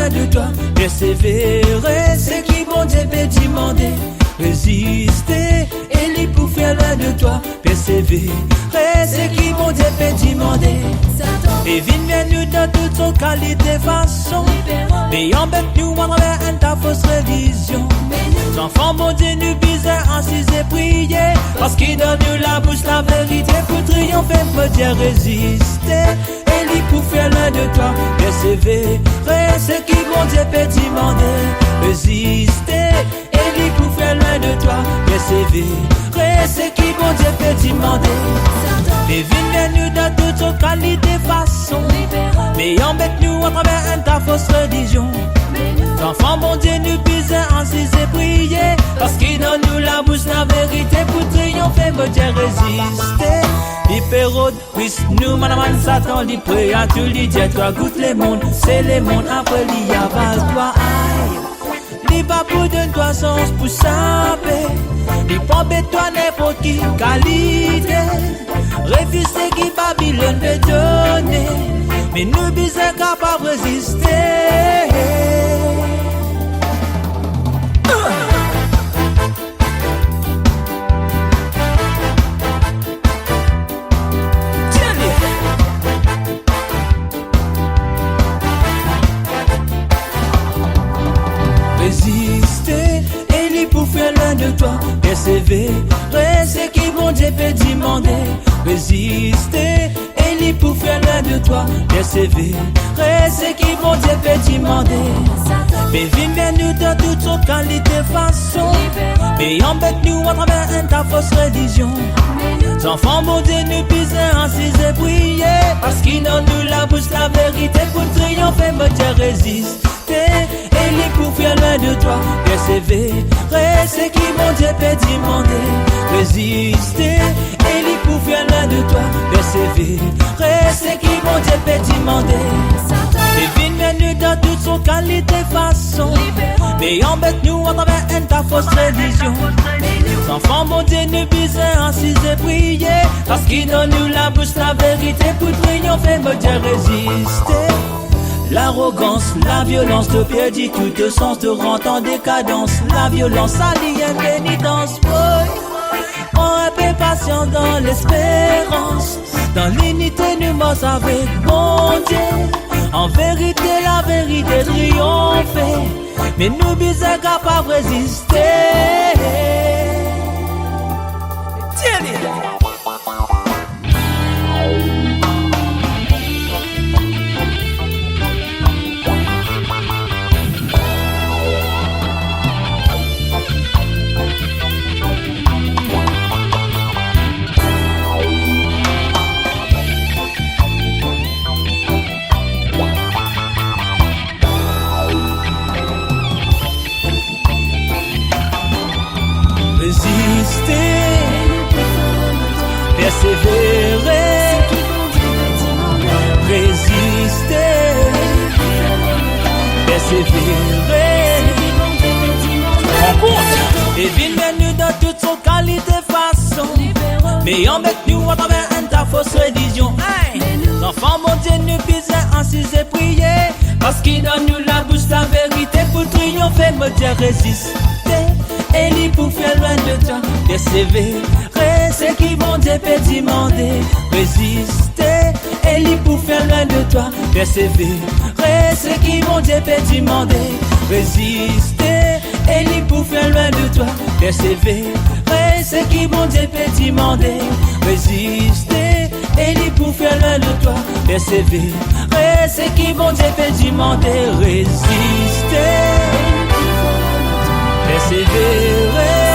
loin de toi, persévérer, c'est qui bon Dieu peut demander. Résister, Élie pour faire loin de toi, persévérer, c'est qui bon Dieu peut demander. Et viens nous dans toute son qualité façon, mais embête nous à travers un ta fausse religion. Enfants bon Dieu nous bise ainsi et prier, parce qu'il donne nous la bouche la vérité pour triompher, peut dire résister. Élie pour faire loin de toi, persévérer, c'est qui bon Dieu peut demander. Résister, Élie pour faire loin de toi, persévérer, c'est qui bon Dieu peut demander. Mais viens nous dans toute son qualité façon, mais embête nous à travers un ta fausse religion. Enfants bon Dieu nous bise ainsi et prier, parce qu'il donne nous la bouche la vérité pour triompher, me dire résister. L'hypérode, puisse nous madame Satan, l'y prêt à tout l'y dire, toi goûte les mondes, c'est les mondes, après l'y avale toi aïe. L'y pas pour donner toi sens pour saper, l'y pas bête toi n'importe qui qualité. Refuser qui Babylone peut donner, mais nous bise capable de résister. Résister, Élie pour faire loin de toi, persévérer, c'est qui bon Dieu peut demander. Résister, Élie pour faire loin de toi, persévérer, c'est qui bon Dieu peut demander. Mais viens nous dans toute son qualité façon, mais embête nous à travers un ta fausse religion. Enfants bon Dieu nous bise ainsi et prier, parce qu'il donne nous la bouche la vérité pour triompher, me dire résister. Élie pour faire loin de toi, persévérer, c'est qui mon Dieu peut demander. Résister, Élie pour faire loin de toi, persévérer, c'est qui mon Dieu peut demander. Et viens nous dans toute son qualité façon, mais embête nous à travers un ta fausse religion. Enfants mon Dieu nous bise ainsi et prier, parce qu'il donne nous la bouche la vérité pour triompher, me dire résister. L'arrogance, la violence te perdit tout le sens, te rend en décadence. La violence allie une pénitence. On est peu patient dans l'espérance, dans l'unité nous marche avec bon Dieu. En vérité, la vérité triomphe, mais nous sommes capables de résister. Tiens-les. Résister, persévérer, résister, persévérer. Rencontre et viens nous dans toute son qualité façon, mais embête nous à travers un ta fausse religion. L'enfant mon Dieu nous bise ainsi et prier, parce qu'il donne nous la bouche la vérité pour triompher, me dire résister. Élie pour faire loin de toi, persévérer, c'est qui bon Dieu peut demander. Résister, Élie pour faire loin de toi, persévérer, c'est qui bon Dieu peut demander. Résister, Élie pour faire loin de toi, persévérer, c'est qui bon Dieu peut demander. Résister, Élie pour faire loin de toi, persévérer, c'est qui bon Dieu peut demander. Résister, persévérer.